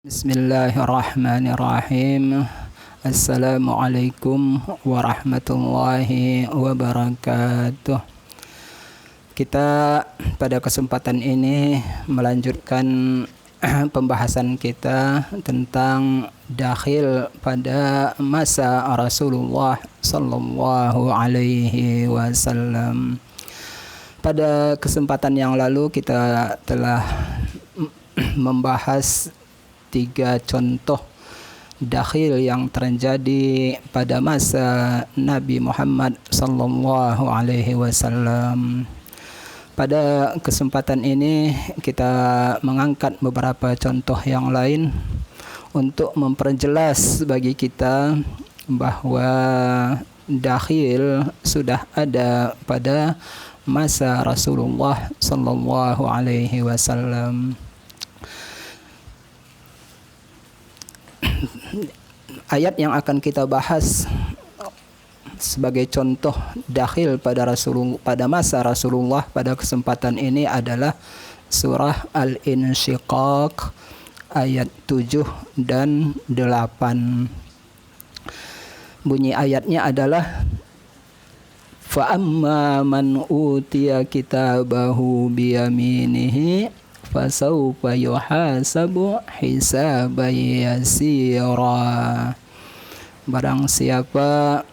Bismillahirrahmanirrahim. Assalamualaikum warahmatullahi wabarakatuh. Kita pada kesempatan ini melanjutkan pembahasan kita tentang dakhil pada masa Rasulullah sallallahu alaihi wasallam. Pada kesempatan yang lalu kita telah membahas 3 contoh dakhil yang terjadi pada masa Nabi Muhammad sallallahu alaihi wasallam. Pada kesempatan ini kita mengangkat beberapa contoh yang lain untuk memperjelas bagi kita bahwa dakhil sudah ada pada masa Rasulullah sallallahu alaihi wasallam. Ayat yang akan kita bahas sebagai contoh dakhil pada masa Rasulullah pada kesempatan ini adalah surah Al-Insyiqaq ayat 7 dan 8. Bunyi ayatnya adalah fa amma man utiya kitabahu biyaminihi fasawfa yuhasabu hisaban yasira. Barang siapa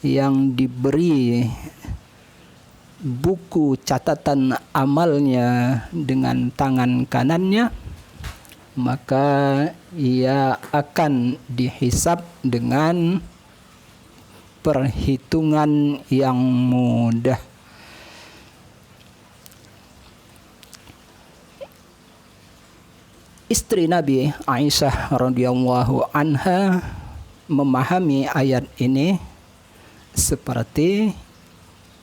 yang diberi buku catatan amalnya dengan tangan kanannya, maka ia akan dihisab dengan perhitungan yang mudah. Istri Nabi Aisyah radhiyallahu anha memahami ayat ini seperti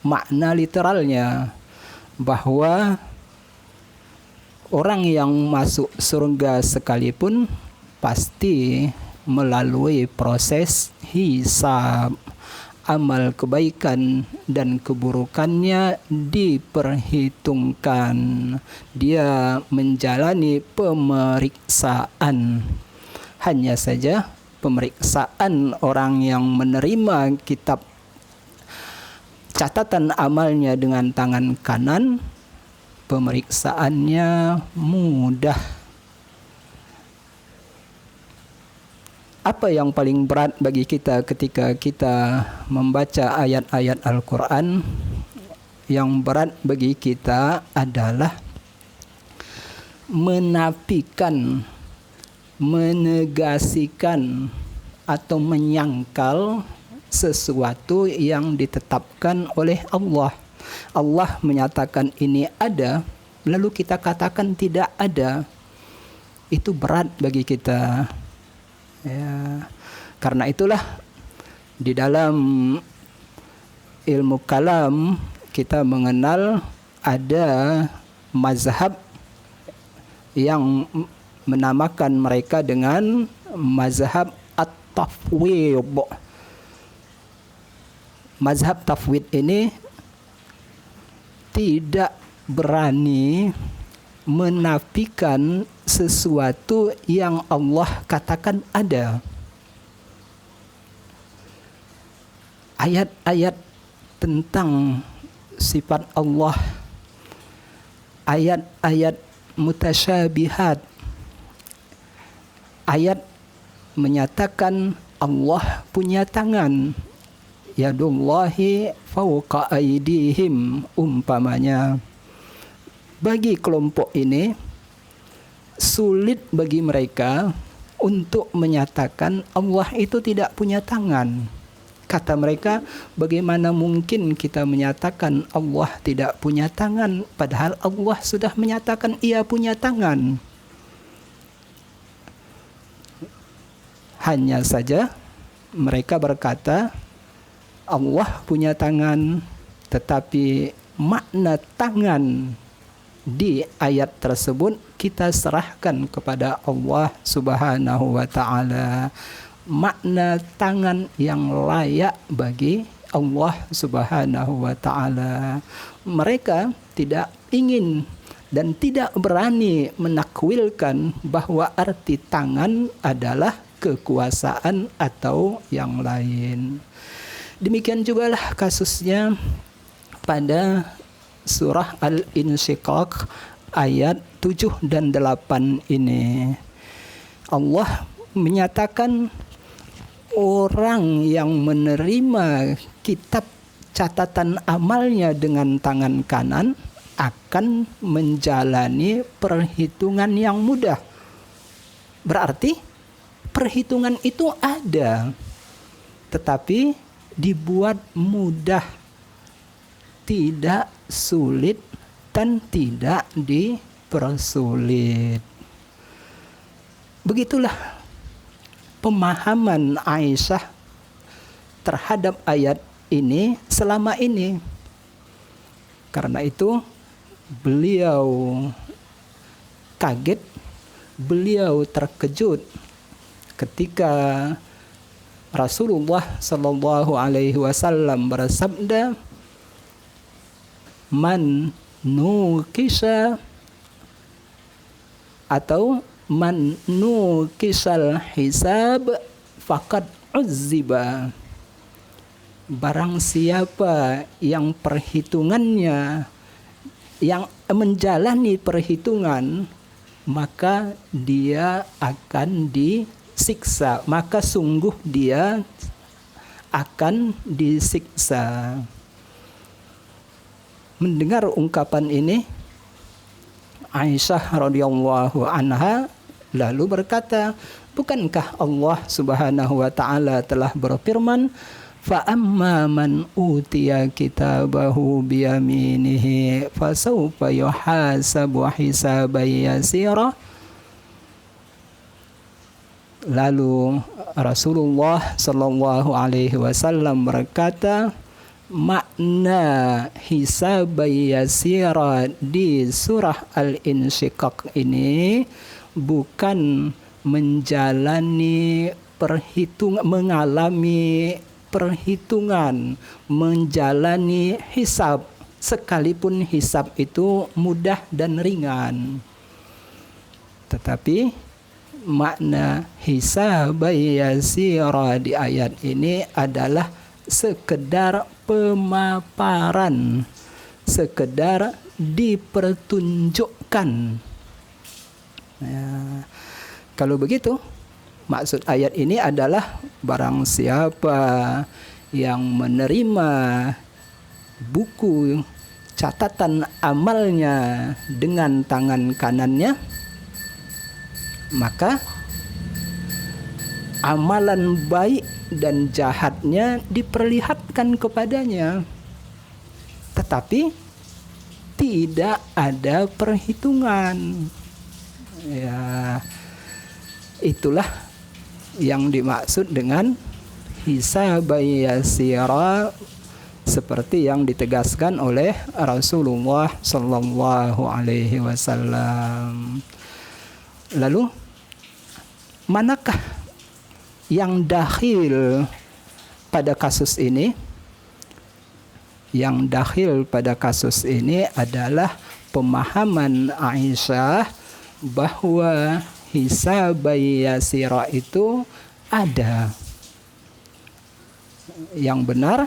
makna literalnya, bahwa orang yang masuk surga sekalipun pasti melalui proses hisab. Amal kebaikan dan keburukannya diperhitungkan. Dia menjalani pemeriksaan. Hanya saja pemeriksaan orang yang menerima kitab catatan amalnya dengan tangan kanan, pemeriksaannya mudah. Apa yang paling berat bagi kita ketika kita membaca ayat-ayat Al-Quran? Yang berat bagi kita adalah menafikan, menegasikan atau menyangkal sesuatu yang ditetapkan oleh Allah. Allah menyatakan ini ada, lalu kita katakan tidak ada. Itu berat bagi kita. Ya, karena itulah di dalam ilmu kalam kita mengenal ada mazhab yang menamakan mereka dengan mazhab at-tafwid. Mazhab tafwid ini tidak berani menafikan sesuatu yang Allah katakan ada. Ayat-ayat tentang sifat Allah, ayat-ayat mutasyabihat, ayat menyatakan Allah punya tangan, yadullahi fawqa aydihim umpamanya. Bagi kelompok ini sulit bagi mereka untuk menyatakan Allah itu tidak punya tangan. Kata mereka, bagaimana mungkin kita menyatakan Allah tidak punya tangan, padahal Allah sudah menyatakan ia punya tangan. Hanya saja mereka berkata Allah punya tangan, tetapi makna tangan di ayat tersebut kita serahkan kepada Allah Subhanahu wa ta'ala. Makna tangan yang layak bagi Allah Subhanahu wa ta'ala. Mereka tidak ingin dan tidak berani menakwilkan bahwa arti tangan adalah kekuasaan atau yang lain. Demikian jugalah kasusnya pada surah Al-Insyiqaq ayat 7 dan 8 ini. Allah menyatakan orang yang menerima kitab catatan amalnya dengan tangan kanan akan menjalani perhitungan yang mudah. Berarti perhitungan itu ada, tetapi dibuat mudah, tidak sulit dan tidak dipersulit. Begitulah pemahaman Aisyah terhadap ayat ini selama ini. Karena itu beliau kaget, beliau terkejut ketika Rasulullah sallallahu alaihi wasallam bersabda, "Man nukisha atau man nukisal hisab faqad uzziba." Barang siapa yang perhitungannya, yang menjalani perhitungan, maka dia akan disiksa, maka sungguh dia akan disiksa. Mendengar ungkapan ini, Aisyah radhiyallahu anha lalu berkata, bukankah Allah Subhanahu wa taala telah berfirman, fa amma man utiya kitabahu biyaminihi fasawfa yuhasabu hisaban yasira. Lalu Rasulullah sallallahu alaihi wasallam berkata, makna hisaban yasira di surah Al-Insyiqaq ini bukan menjalani perhitungan, mengalami perhitungan, menjalani hisab, sekalipun hisab itu mudah dan ringan. Tetapi makna hisab yasira di ayat ini adalah sekedar pemaparan, sekedar dipertunjukkan. Ya, kalau begitu, maksud ayat ini adalah barang siapa yang menerima buku catatan amalnya dengan tangan kanannya, maka amalan baik dan jahatnya diperlihatkan kepadanya, tetapi tidak ada perhitungan. Ya, itulah yang dimaksud dengan hisab yasira, seperti yang ditegaskan oleh Rasulullah sallallahu alaihi wasallam. Lalu manakah yang dakhil pada kasus ini? Yang dakhil pada kasus ini adalah pemahaman Aisyah bahwa hisab yasira itu ada. Yang benar,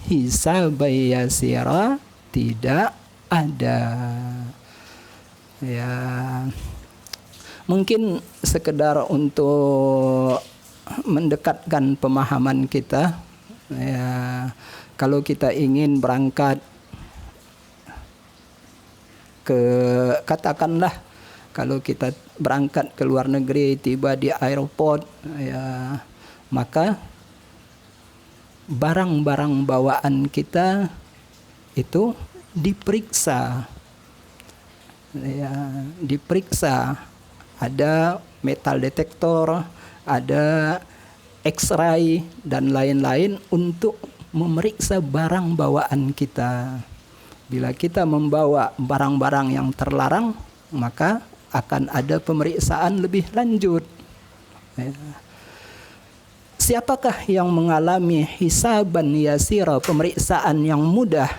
hisab yasira tidak ada. Ya, mungkin sekedar untuk mendekatkan pemahaman kita, ya, kalau kita ingin berangkat ke, katakanlah kalau kita berangkat ke luar negeri, tiba di airport, ya, maka barang-barang bawaan kita itu diperiksa, ya, diperiksa. Ada metal detektor, ada X-ray dan lain-lain untuk memeriksa barang bawaan kita. Bila kita membawa barang-barang yang terlarang, maka akan ada pemeriksaan lebih lanjut. Ya. Siapakah yang mengalami hisaban yasira, pemeriksaan yang mudah?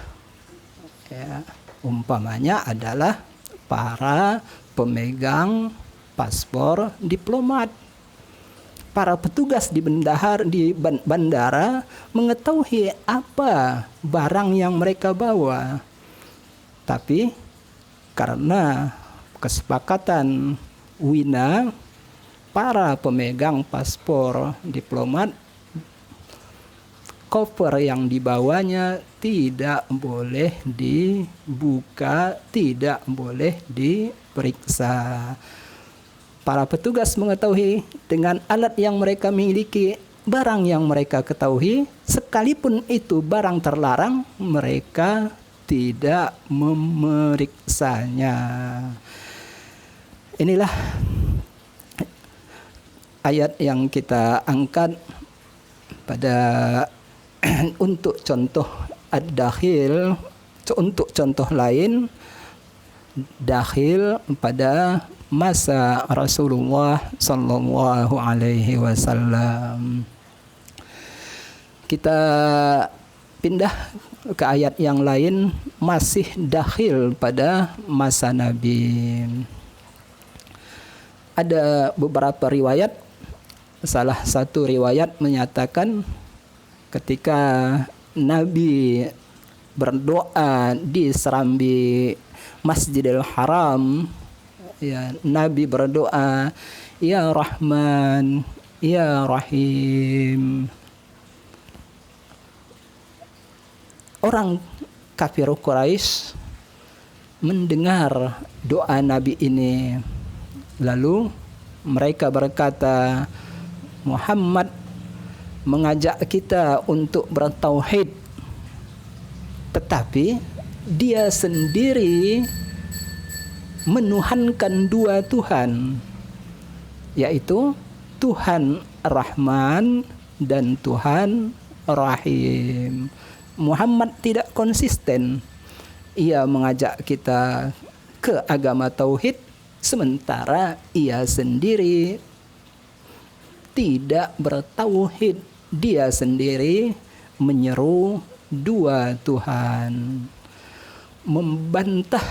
Ya, umpamanya adalah para pemegang paspor diplomat. Para petugas di bandara mengetahui apa barang yang mereka bawa. Tapi karena kesepakatan WINA, para pemegang paspor diplomat, koper yang dibawanya tidak boleh dibuka, tidak boleh diperiksa. Para petugas mengetahui dengan alat yang mereka miliki, barang yang mereka ketahui, sekalipun itu barang terlarang, mereka tidak memeriksanya. Inilah ayat yang kita angkat pada untuk contoh ad-dakhil, untuk contoh lain dakhil pada masa Rasulullah sallallahu alaihi wasallam. Kita pindah ke ayat yang lain, masih dakhil pada masa Nabi. Ada beberapa riwayat. Salah satu riwayat menyatakan ketika Nabi berdoa di serambi Masjidil Haram, ya, Nabi berdoa, Ya Rahman, Ya Rahim. Orang kafir Quraisy mendengar doa Nabi ini, lalu mereka berkata, Muhammad mengajak kita untuk bertauhid, tetapi dia sendiri menuhankan dua Tuhan, yaitu Tuhan Rahman dan Tuhan Rahim. Muhammad tidak konsisten. Ia mengajak kita ke agama tauhid, sementara ia sendiri tidak bertauhid. Dia sendiri menyeru dua Tuhan, membantah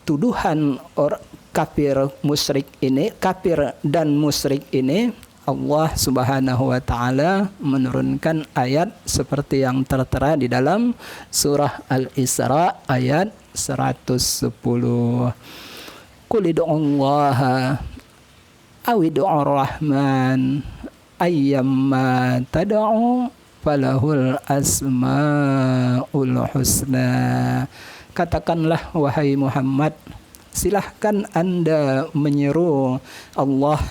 tuduhan orang kafir dan musyrik ini. Allah Subhanahu wa taala menurunkan ayat seperti yang tertera di dalam surah Al-Isra ayat 110. Qul ud'ullaha aw ud'ur rahman ayyamma tad'u falahul asmaul husna. Katakanlah wahai Muhammad, silahkan Anda menyeru Allah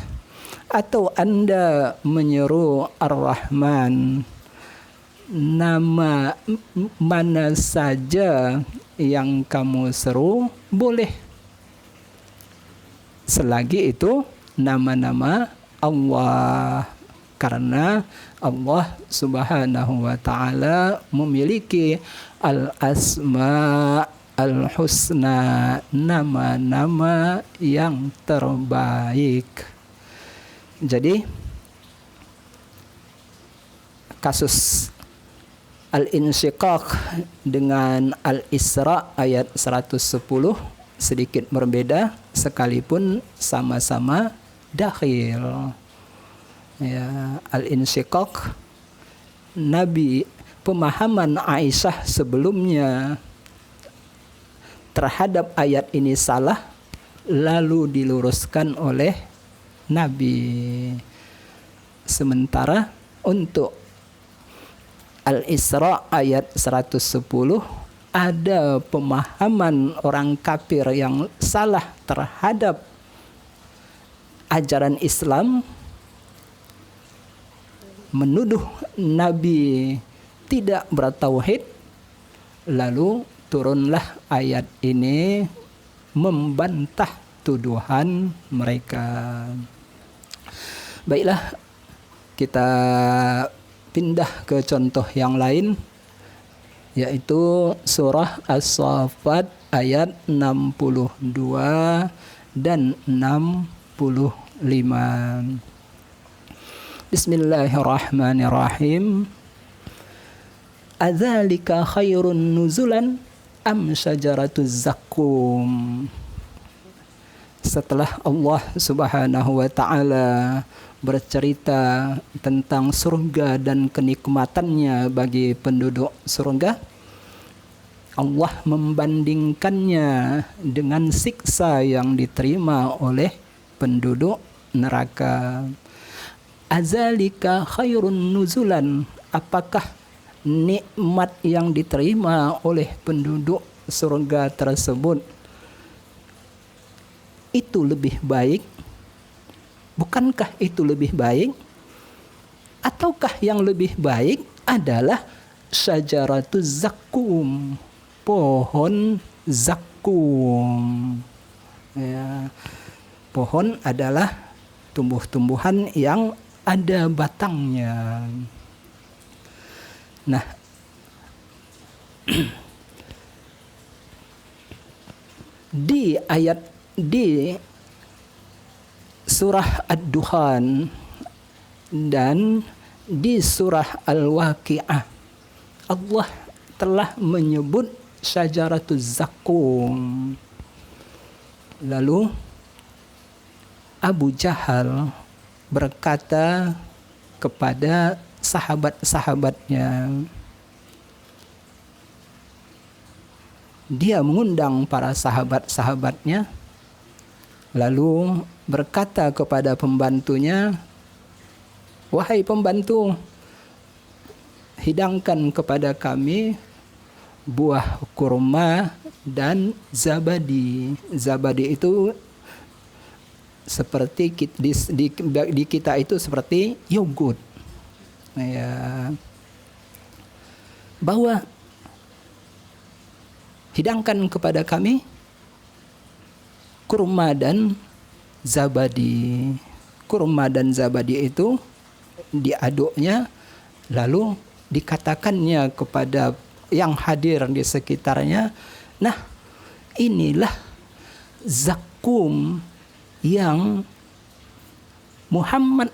atau Anda menyeru Ar-Rahman. Nama mana saja yang kamu seru boleh, selagi itu nama-nama Allah, karena Allah Subhanahu wa taala memiliki al-asma al-husna, nama-nama yang terbaik. Jadi kasus al-insyiqaq dengan al-Isra ayat 110 sedikit berbeda sekalipun sama-sama dakhil. Ya, al-insyiqaq, Nabi, pemahaman Aisyah sebelumnya terhadap ayat ini salah, lalu diluruskan oleh Nabi. Sementara untuk Al-Isra ayat 110 ada pemahaman orang kafir yang salah terhadap ajaran Islam, menuduh Nabi tidak bertauhid, lalu turunlah ayat ini membantah tuduhan mereka. Baiklah, kita pindah ke contoh yang lain, yaitu surah As-Saffat ayat 62 dan 65. Bismillahirrahmanirrahim. Adzalika khairun nuzulan am syajaratuz zakum. Setelah Allah Subhanahu wa taala bercerita tentang surga dan kenikmatannya bagi penduduk surga, Allah membandingkannya dengan siksa yang diterima oleh penduduk neraka. Azalika khairun nuzulan, apakah nikmat yang diterima oleh penduduk surga tersebut itu lebih baik? Bukankah itu lebih baik? Ataukah yang lebih baik adalah syajaratuz zakum, pohon zakum. Ya, pohon adalah tumbuh-tumbuhan yang ada batangnya. Nah, di surah Ad-Dukhan dan di surah Al-Waqi'ah, Allah telah menyebut syajaratuz zakum. Lalu Abu Jahal berkata kepada sahabat-sahabatnya, dia mengundang para sahabat-sahabatnya, lalu berkata kepada pembantunya, wahai pembantu, hidangkan kepada kami buah kurma dan zabadi. Zabadi itu seperti di kita itu seperti yogurt. Ya. Bawa, hidangkan kepada kami kurma dan zabadi. Kurma dan zabadi itu diaduknya, lalu dikatakannya kepada yang hadir di sekitarnya, nah inilah zakum yang Muhammad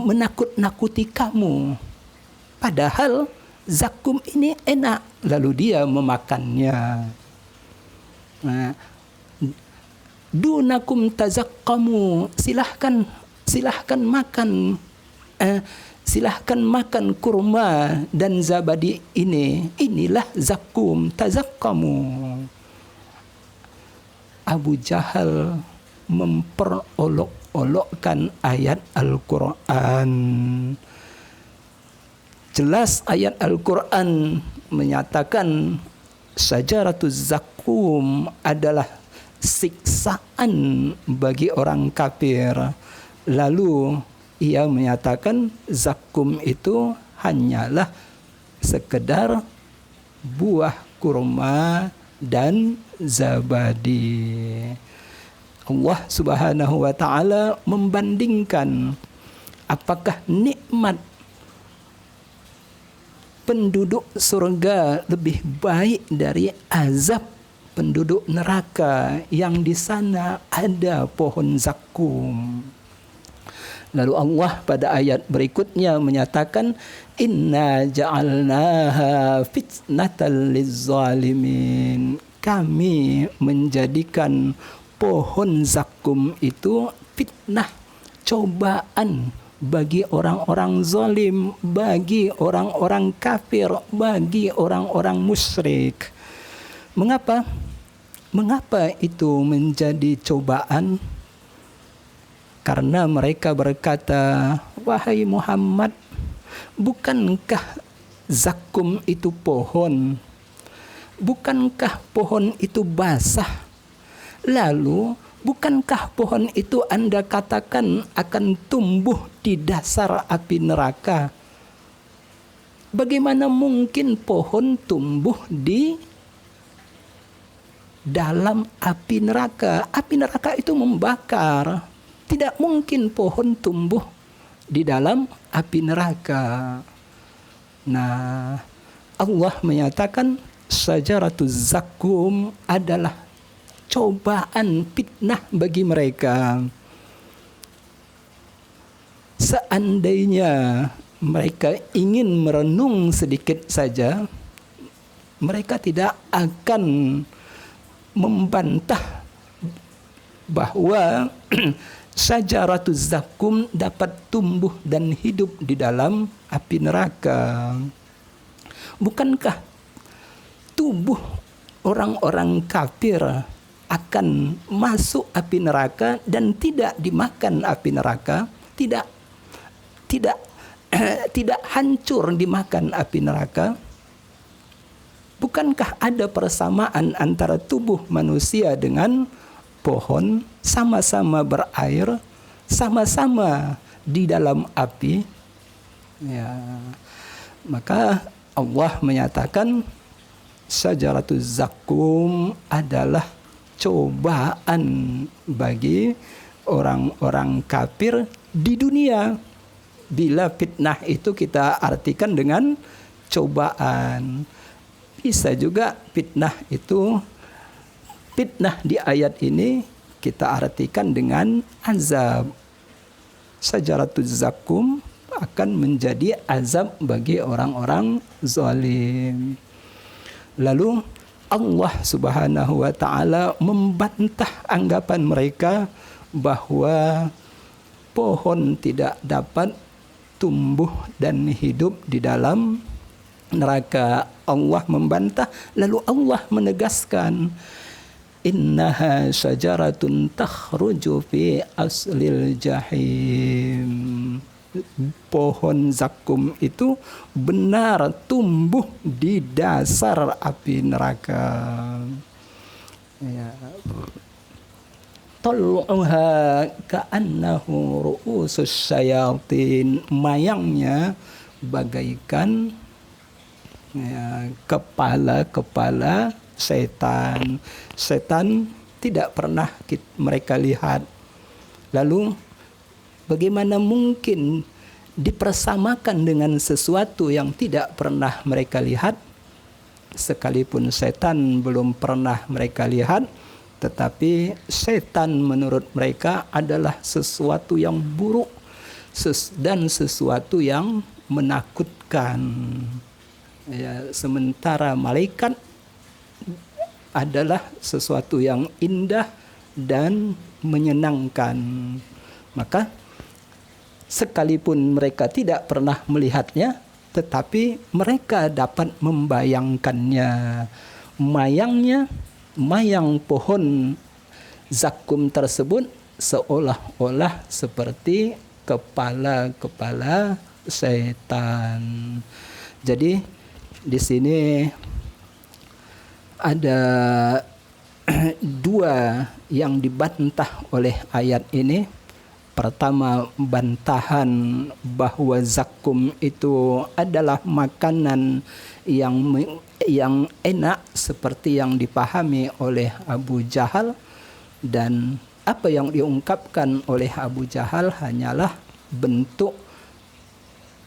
menakut-nakuti kamu. Padahal zakum ini enak. Lalu dia memakannya. Nah, dunakum tazakkamu, silahkan makan, silahkan makan kurma dan zabadi ini. Inilah zakum, tazakkamu. Abu Jahal memperolok-olokkan ayat Al-Quran. Jelas ayat Al-Quran menyatakan syajaratuz zakum adalah siksaan bagi orang kafir. Lalu ia menyatakan zakum itu hanyalah sekedar buah kurma dan zabadi. Allah Subhanahu wa taala membandingkan apakah nikmat penduduk surga lebih baik dari azab penduduk neraka yang di sana ada pohon zakum. Lalu Allah pada ayat berikutnya menyatakan, inna ja'alnaha fitnatan lizzalimin. Kami menjadikan pohon zakum itu fitnah, cobaan bagi orang-orang zalim, bagi orang-orang kafir, bagi orang-orang musyrik. Mengapa? Mengapa itu menjadi cobaan? Karena mereka berkata, wahai Muhammad, bukankah zakum itu pohon? Bukankah pohon itu basah? Lalu, bukankah pohon itu Anda katakan akan tumbuh di dasar api neraka? Bagaimana mungkin pohon tumbuh di dalam api neraka? Api neraka itu membakar. Tidak mungkin pohon tumbuh di dalam api neraka. Nah, Allah menyatakan syajaratuz zakum adalah cobaan, fitnah bagi mereka. Seandainya mereka ingin merenung sedikit saja, mereka tidak akan membantah bahwa Syajaratuz zakum dapat tumbuh dan hidup di dalam api neraka. Bukankah tubuh orang-orang kafir akan masuk api neraka dan tidak dimakan api neraka, tidak hancur dimakan api neraka? Bukankah ada persamaan antara tubuh manusia dengan pohon, sama-sama berair, sama-sama di dalam api? Ya, maka Allah menyatakan Syajaratuz zakum adalah cobaan bagi orang-orang kafir di dunia. Bila fitnah itu kita artikan dengan cobaan. Bisa juga fitnah di ayat ini kita artikan dengan azab. Syajaratuz zakum akan menjadi azab bagi orang-orang zalim. Lalu Allah Subhanahu wa taala membantah anggapan mereka bahwa pohon tidak dapat tumbuh dan hidup di dalam neraka. Allah membantah, lalu Allah menegaskan, innaha syajaratun takhruju fi aslil jahim. Pohon zakum itu benar tumbuh di dasar api neraka. Ya. Tal'uha ka'annahu ru'usus syayatin. Mayangnya bagaikan kepala-kepala setan. Setan tidak pernah mereka lihat. Lalu bagaimana mungkin dipersamakan dengan sesuatu yang tidak pernah mereka lihat? Sekalipun setan belum pernah mereka lihat, tetapi setan menurut mereka adalah sesuatu yang buruk dan sesuatu yang menakutkan. Ya, sementara malaikat adalah sesuatu yang indah dan menyenangkan. Maka sekalipun mereka tidak pernah melihatnya, tetapi mereka dapat membayangkannya. Mayang pohon zakum tersebut seolah-olah seperti kepala-kepala setan. Jadi di sini ada dua yang dibantah oleh ayat ini. Pertama, bantahan bahwa zakum itu adalah makanan yang enak seperti yang dipahami oleh Abu Jahal, dan apa yang diungkapkan oleh Abu Jahal hanyalah bentuk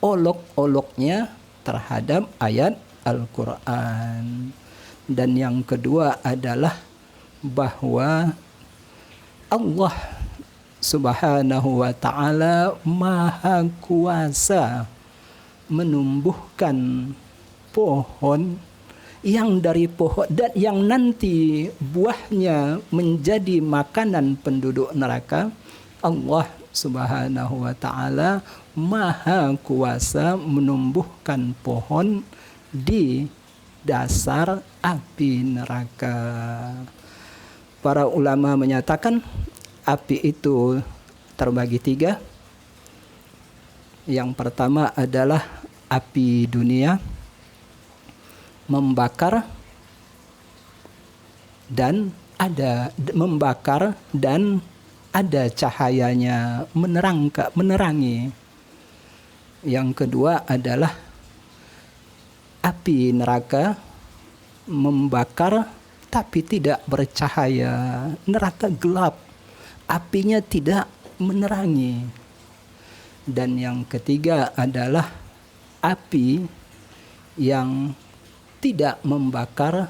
olok-oloknya terhadap ayat Al-Quran. Dan yang kedua adalah bahwa Allah Subhanahu wa ta'ala maha kuasa menumbuhkan pohon yang dari pohon dan yang nanti buahnya menjadi makanan penduduk neraka. Allah Subhanahu wa ta'ala maha kuasa menumbuhkan pohon di dasar api neraka. Para ulama menyatakan api itu terbagi tiga. Yang pertama adalah api dunia, membakar dan ada cahayanya, menerangi. Yang kedua adalah api neraka, membakar tapi tidak bercahaya. Neraka gelap, apinya tidak menerangi. Dan yang ketiga adalah api yang tidak membakar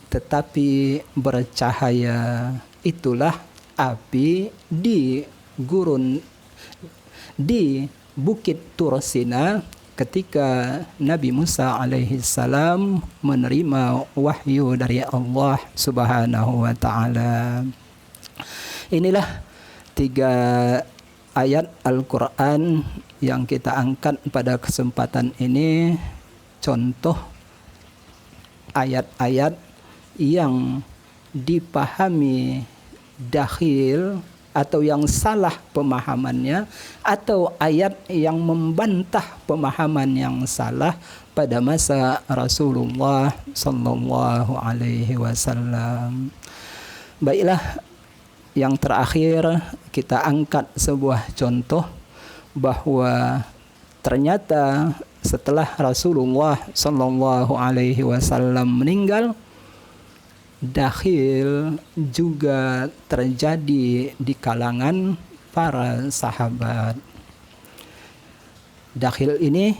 tetapi bercahaya. Itulah api di Bukit Tursina ketika Nabi Musa alaihi salam menerima wahyu dari Allah Subhanahu wa taala. Inilah 3 ayat Al-Qur'an yang kita angkat pada kesempatan ini, contoh ayat-ayat yang dipahami dakhil atau yang salah pemahamannya, atau ayat yang membantah pemahaman yang salah pada masa Rasulullah sallallahu alaihi wasallam. Baiklah, yang terakhir kita angkat sebuah contoh bahwa ternyata setelah Rasulullah sallallahu alaihi wasallam meninggal, dakhil juga terjadi di kalangan para sahabat. Dakhil ini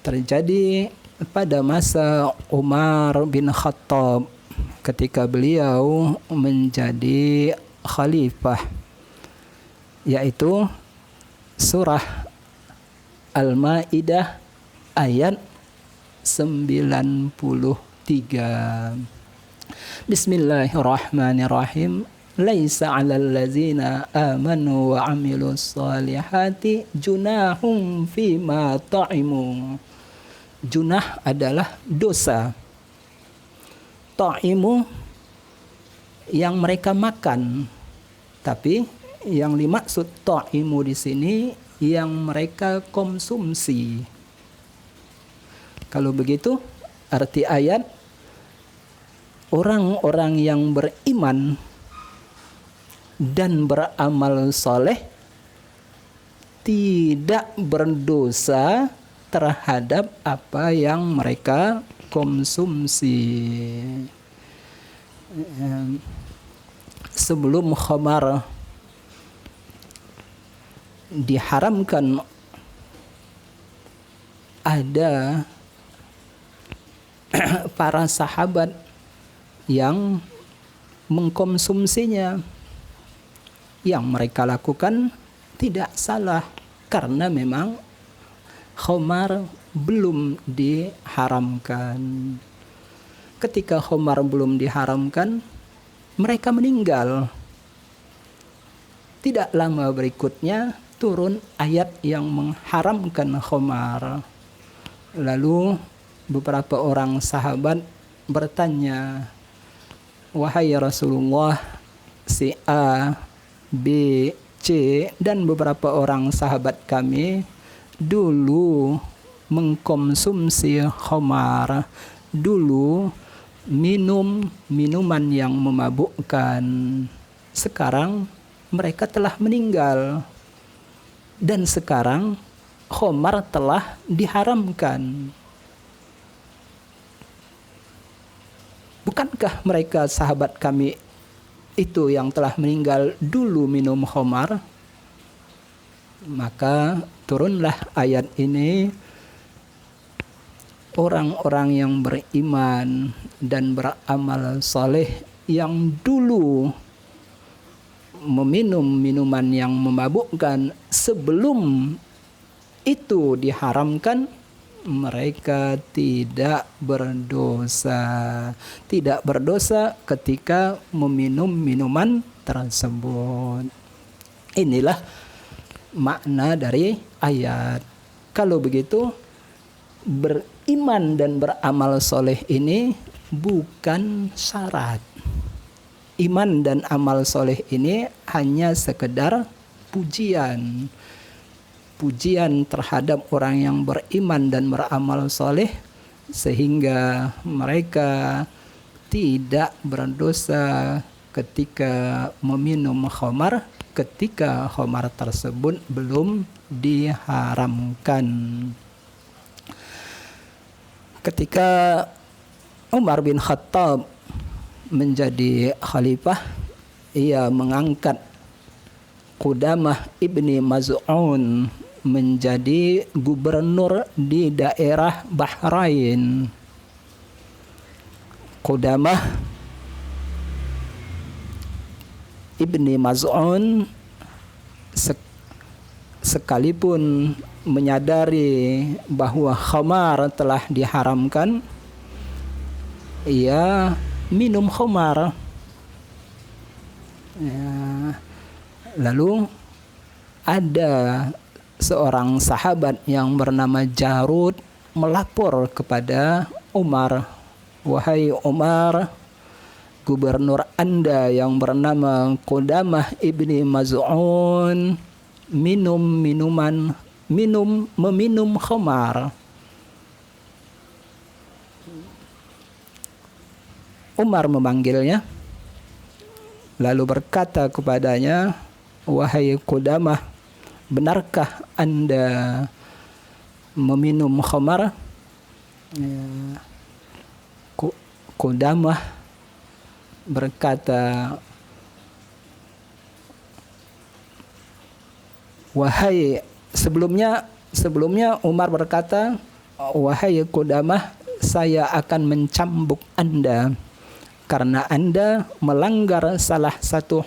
terjadi pada masa Umar bin Khattab ketika beliau menjadi khalifah, yaitu surah Al-Maidah ayat 93. Bismillahirrahmanirrahim. Laisa 'alal ladzina amanu wa 'amilus solihati junahum fima ta'imu. Junah adalah dosa. Ta'imu yang mereka makan. Tapi yang dimaksud ta'imu di sini yang mereka konsumsi. Kalau begitu arti ayat, orang-orang yang beriman dan beramal soleh tidak berdosa terhadap apa yang mereka konsumsi. Sebelum khamar diharamkan, ada para sahabat yang mengkonsumsinya. Yang mereka lakukan tidak salah karena memang khamar belum diharamkan. Ketika khamar belum diharamkan, mereka meninggal. Tidak lama berikutnya turun ayat yang mengharamkan khamar. Lalu beberapa orang sahabat bertanya, "Wahai Rasulullah, si A, B, C dan beberapa orang sahabat kami dulu mengkonsumsi khamar, dulu minum minuman yang memabukkan. Sekarang mereka telah meninggal dan sekarang khamar telah diharamkan. Bukankah mereka sahabat kami itu yang telah meninggal dulu minum khamar?" Maka turunlah ayat ini. Orang-orang yang beriman dan beramal saleh yang dulu meminum minuman yang memabukkan sebelum itu diharamkan, mereka tidak berdosa ketika meminum minuman tersebut. Inilah makna dari ayat. Kalau begitu, beriman dan beramal soleh ini bukan syarat. Iman dan amal soleh ini hanya sekedar pujian terhadap orang yang beriman dan beramal soleh, sehingga mereka tidak berdosa ketika meminum khamar, ketika khamar tersebut belum diharamkan. Ketika Umar bin Khattab menjadi khalifah, ia mengangkat Qudamah ibni Maz'un menjadi gubernur di daerah Bahrain. Qudamah ibni Maz'un sekalipun menyadari bahwa khamar telah diharamkan, ia minum khamar. Ya. Lalu ada seorang sahabat yang bernama Jarud melapor kepada Umar, "Wahai Umar, gubernur Anda yang bernama Qudamah ibni Maz'un meminum khamar." Umar memanggilnya, lalu berkata kepadanya, "Wahai Qudamah, benarkah Anda meminum khamar?" Qudamah berkata, sebelumnya Umar berkata, "Wahai Qudamah, saya akan mencambuk Anda karena Anda melanggar salah satu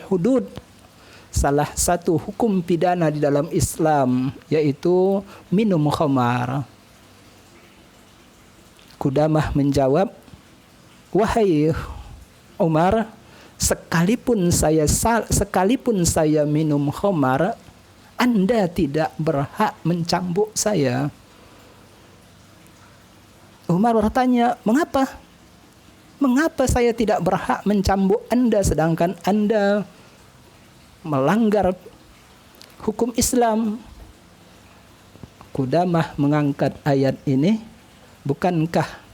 hukum pidana di dalam Islam, yaitu minum khamar." Qudamah menjawab, "Wahai Umar, sekalipun saya minum khamar, Anda tidak berhak mencambuk saya." Umar bertanya, "Mengapa? Mengapa saya tidak berhak mencambuk Anda sedangkan Anda melanggar hukum Islam?" Qudamah mengangkat ayat ini, "Bukankah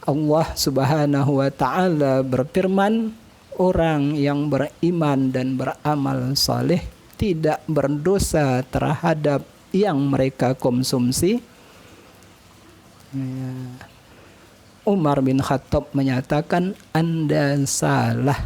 Allah Subhanahu wa taala berfirman, orang yang beriman dan beramal saleh tidak berdosa terhadap yang mereka konsumsi?" Umar bin Khattab menyatakan, "Anda salah.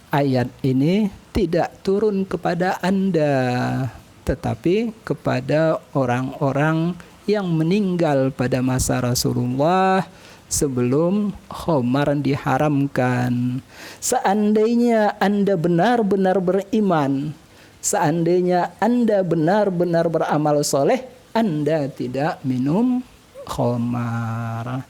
Ayat ini tidak turun kepada Anda, tetapi kepada orang-orang yang meninggal pada masa Rasulullah sebelum khamar diharamkan. Seandainya Anda benar-benar beriman, seandainya Anda benar-benar beramal soleh, Anda tidak minum khamar."